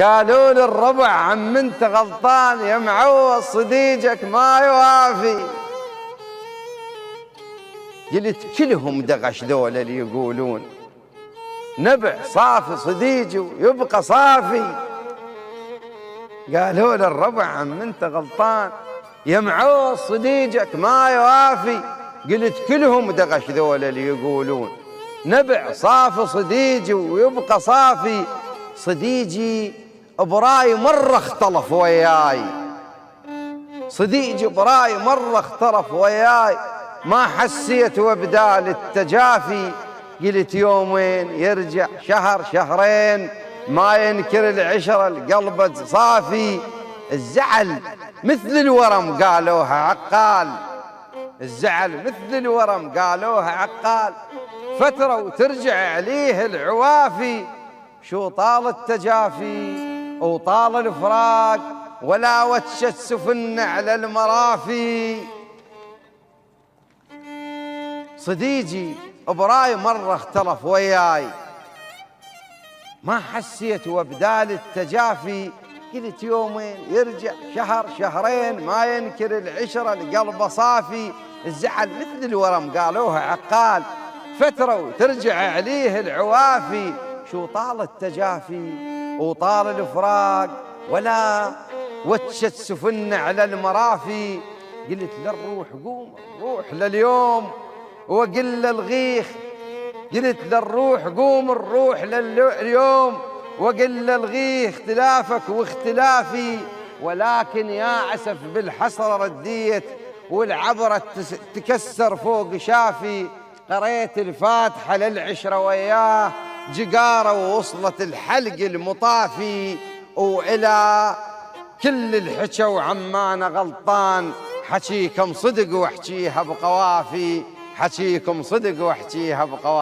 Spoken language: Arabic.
قالوا للربع عم انت غلطان يا معوض صديجك ما يوافي. قلت كلهم دغش ذول اللي يقولون نبع صافي صديجي ويبقى صافي. قالوا للربع عم انت غلطان يا معوض صديجك ما يوافي. قلت كلهم دغش ذول اللي يقولون نبع صافي صديجي ويبقى صافي. صديجي براي مرة اختلف وياي، صديجي براي مرة اختلف وياي، ما حسيت وبدال التجافي. قلت يومين يرجع شهر شهرين ما ينكر العشرة القلب صافي. الزعل مثل الورم قالوها عقال، الزعل مثل الورم قالوها عقال، فترة وترجع عليه العوافي. شو طال التجافي وطال الفراق ولا وتشت سفن على المرافي. صديجي براي مرة اختلف وياي، ما حسيت وبدال التجافي. قلت يومين يرجع شهر شهرين ما ينكر العشرة القلب صافي. الزعل مثل الورم قالوها عقال، فترة وترجع عليه العوافي. شو طال التجافي وطال الفراق ولا وتشت سفن على المرافي. قلت للروح قوم الروح لليوم وقل الغيخ، قلت للروح قوم الروح لليوم وقل الغيخ اختلافك واختلافي. ولكن يا أسف بالحسرة رديت والعبرة تكسر فوق شافي. قريت الفاتحة للعشرة وياه جقارة ووصلت الحلق المطافي. وإلى كل الحكى وعمانة غلطان حكيكم صدق واحكيها بقوافي، حكيكم صدق واحكيها بقوافي.